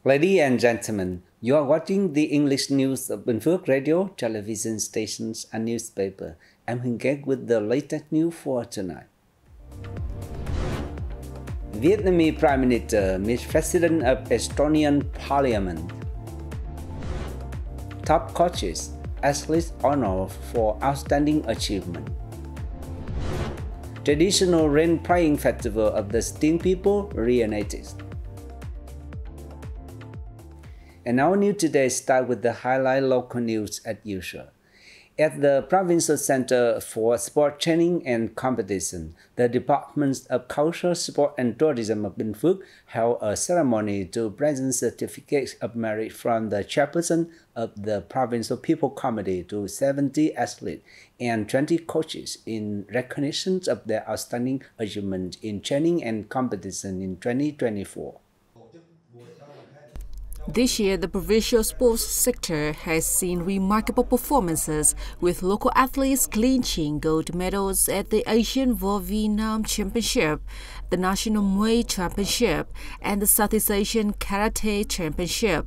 Ladies and gentlemen, you are watching the English news of Bình Phước radio, television stations, and newspaper. I'm Hingek with the latest news for tonight. Vietnamese Prime Minister meets President of Estonian Parliament. Top coaches, athletes honored for outstanding achievement. Traditional rain playing festival of the Sting people reenacted. And our news today start with the highlight local news as usual. At the Provincial Center for Sport Training and Competition, the Department of Culture, Sport and Tourism of Bình Phước held a ceremony to present certificates of merit from the chairperson of the Provincial People Committee to 70 athletes and 20 coaches in recognition of their outstanding achievement in training and competition in 2024. This year, the provincial sports sector has seen remarkable performances, with local athletes clinching gold medals at the Asian Vietnam Championship, the National Muay Championship, and the Southeast Asian Karate Championship.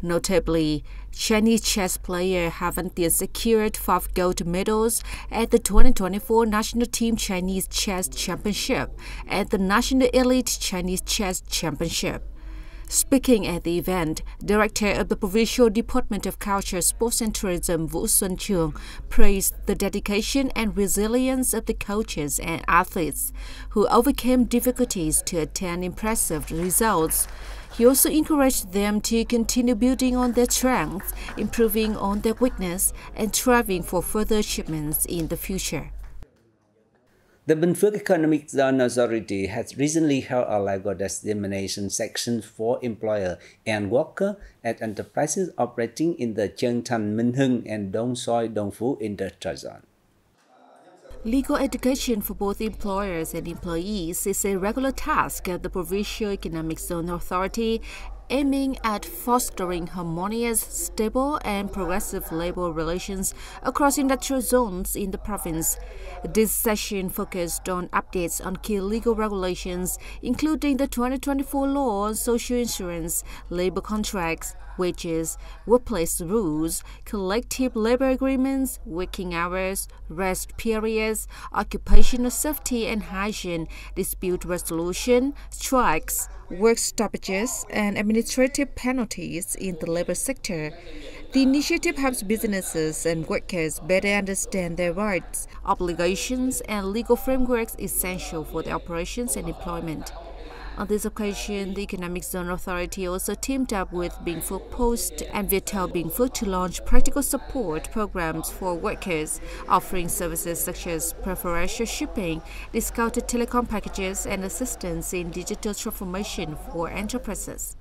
Notably, Chinese chess player Havan Tien secured 5 gold medals at the 2024 National Team Chinese Chess Championship and the National Elite Chinese Chess Championship. Speaking at the event, Director of the Provincial Department of Culture, Sports and Tourism Vũ Xuân Trường praised the dedication and resilience of the coaches and athletes who overcame difficulties to attain impressive results. He also encouraged them to continue building on their strengths, improving on their weakness, and striving for further achievements in the future. The Bình Phước Economic Zone Authority has recently held a legal discrimination section for employer and worker at enterprises operating in the Chương, Thanh, Minh Hưng and Dong Soi, Dong Phu industrial zone. Legal education for both employers and employees is a regular task at the Provincial Economic Zone Authority, aiming at fostering harmonious, stable, and progressive labor relations across industrial zones in the province. This session focused on updates on key legal regulations, including the 2024 law on social insurance, labor contracts, wages, workplace rules, collective labor agreements, working hours, rest periods, occupational safety and hygiene, dispute resolution, strikes, work stoppages, and administrative penalties in the labor sector. The initiative helps businesses and workers better understand their rights, obligations, and legal frameworks essential for their operations and employment. On this occasion, the Economic Zone Authority also teamed up with Bình Phước Post and Viettel Bình Phước to launch practical support programs for workers, offering services such as preferential shipping, discounted telecom packages, and assistance in digital transformation for enterprises.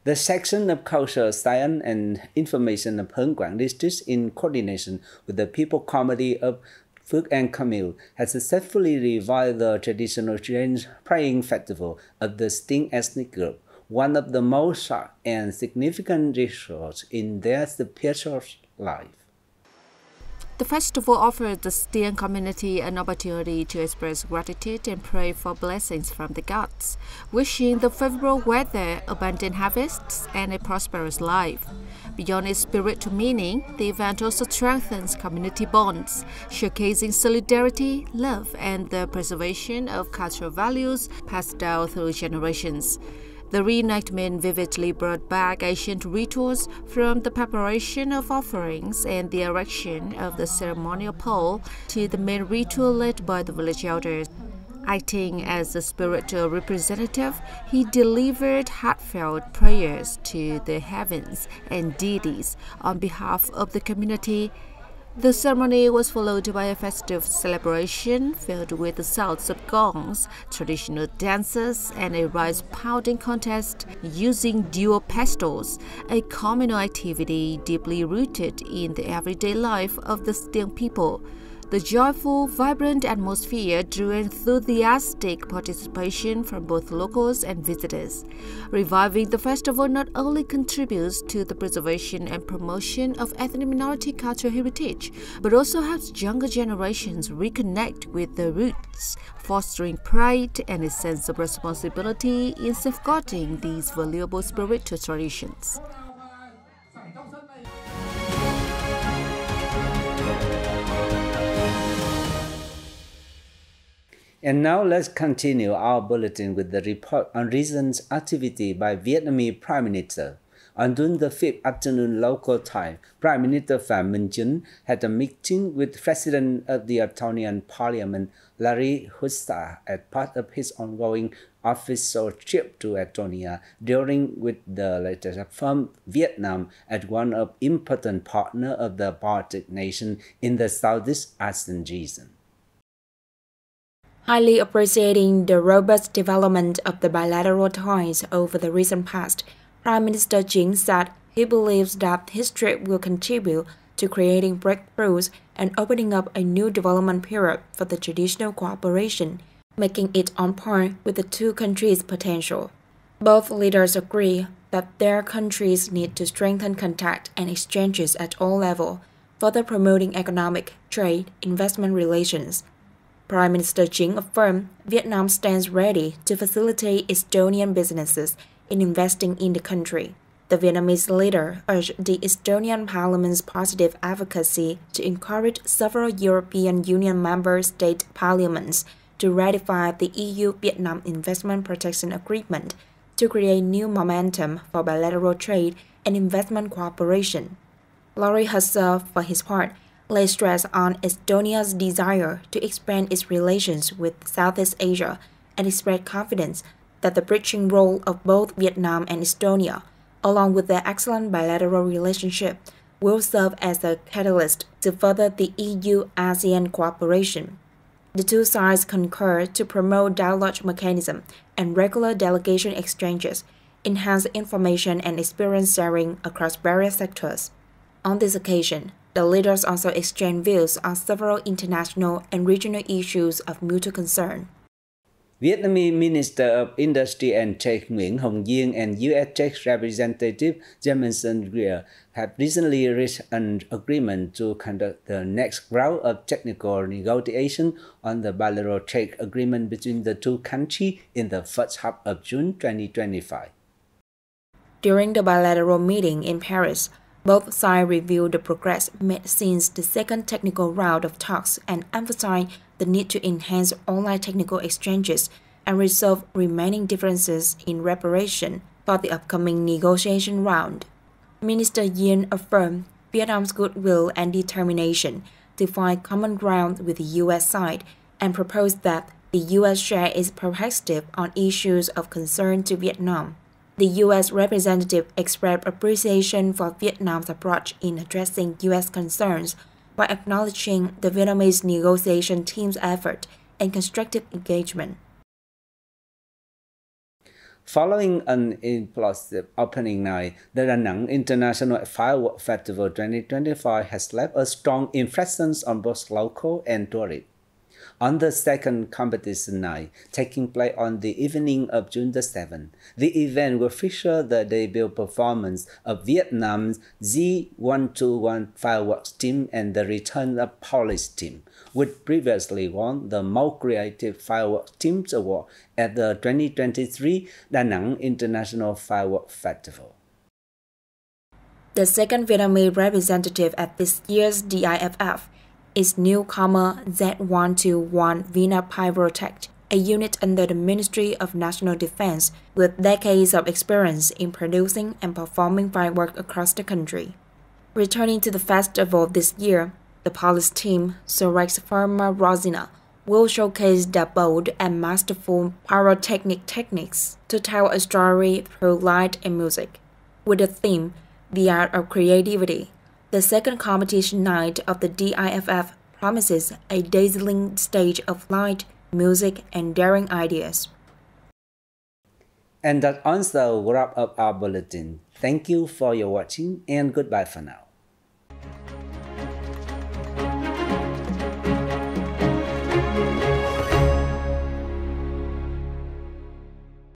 The section of Culture, Science and Information of Hưng Quảng District, in coordination with the People Committee of Phước and Camille, has successfully revived the traditional Truyền playing festival of the Sting ethnic group, one of the most sharp and significant rituals in their spiritual life. The festival offered the Sting community an opportunity to express gratitude and pray for blessings from the gods, wishing the favorable weather, abundant harvests, and a prosperous life. Beyond its spiritual meaning, the event also strengthens community bonds, showcasing solidarity, love, and the preservation of cultural values passed down through generations. The reenactment vividly brought back ancient rituals, from the preparation of offerings and the erection of the ceremonial pole to the main ritual led by the village elders. Acting as a spiritual representative, he delivered heartfelt prayers to the heavens and deities on behalf of the community. The ceremony was followed by a festive celebration filled with the sounds of gongs, traditional dances, and a rice-pounding contest using dual pestles, a communal activity deeply rooted in the everyday life of the Sting people. The joyful, vibrant atmosphere drew enthusiastic participation from both locals and visitors. Reviving the festival not only contributes to the preservation and promotion of ethnic minority cultural heritage, but also helps younger generations reconnect with their roots, fostering pride and a sense of responsibility in safeguarding these valuable spiritual traditions. And now let's continue our bulletin with the report on recent activity by Vietnamese Prime Minister. On June the 5th afternoon local time, Prime Minister Phạm Minh Chính had a meeting with President of the Estonian Parliament, Lauri Hussar, as part of his ongoing official trip to Estonia, dealing with the latest from Vietnam as one of important partner of the Baltic nation in the Southeast Asian region. Highly appreciating the robust development of the bilateral ties over the recent past, Prime Minister Chính said he believes that his trip will contribute to creating breakthroughs and opening up a new development period for the traditional cooperation, making it on par with the two countries' potential. Both leaders agree that their countries need to strengthen contact and exchanges at all levels, further promoting economic, trade, investment relations. Prime Minister Chính affirmed Vietnam stands ready to facilitate Estonian businesses in investing in the country. The Vietnamese leader urged the Estonian Parliament's positive advocacy to encourage several European Union member state parliaments to ratify the EU-Vietnam Investment Protection Agreement to create new momentum for bilateral trade and investment cooperation. Lauri Hussar, for his part, laid stress on Estonia's desire to expand its relations with Southeast Asia and expressed confidence that the bridging role of both Vietnam and Estonia, along with their excellent bilateral relationship, will serve as a catalyst to further the EU-ASEAN cooperation. The two sides concur to promote dialogue mechanism and regular delegation exchanges, enhance information and experience sharing across various sectors. On this occasion, the leaders also exchanged views on several international and regional issues of mutual concern. Vietnamese Minister of Industry and Trade Nguyễn Hồng Diên and U.S. Trade Representative Jamison Greer have recently reached an agreement to conduct the next round of technical negotiation on the bilateral trade agreement between the two countries in the first half of June 2025. During the bilateral meeting in Paris, both sides reviewed the progress made since the second technical round of talks and emphasized the need to enhance online technical exchanges and resolve remaining differences in preparation for the upcoming negotiation round. Minister Dien affirmed Vietnam's goodwill and determination to find common ground with the U.S. side and proposed that the U.S. share its perspective on issues of concern to Vietnam. The U.S. representative expressed appreciation for Vietnam's approach in addressing U.S. concerns while acknowledging the Vietnamese negotiation team's effort and constructive engagement. Following an impressive opening night, the Da Nang International Fireworks Festival 2025 has left a strong impression on both local and tourists. On the second competition night, taking place on the evening of June the 7th, the event will feature the debut performance of Vietnam's Z121 fireworks team and the return of Polish team, which previously won the Most Creative Fireworks Teams Award at the 2023 Da Nang International Fireworks Festival. The second Vietnamese representative at this year's DIFF is newcomer Z121 Vina Pyrotech, a unit under the Ministry of National Defense with decades of experience in producing and performing fireworks across the country. Returning to the festival this year, the Polish team, Sorex Firma Rozina, will showcase their bold and masterful pyrotechnic techniques to tell a story through light and music. With the theme, The Art of Creativity, the second competition night of the DIFF promises a dazzling stage of light, music, and daring ideas. And that also wraps up our bulletin. Thank you for your watching and goodbye for now.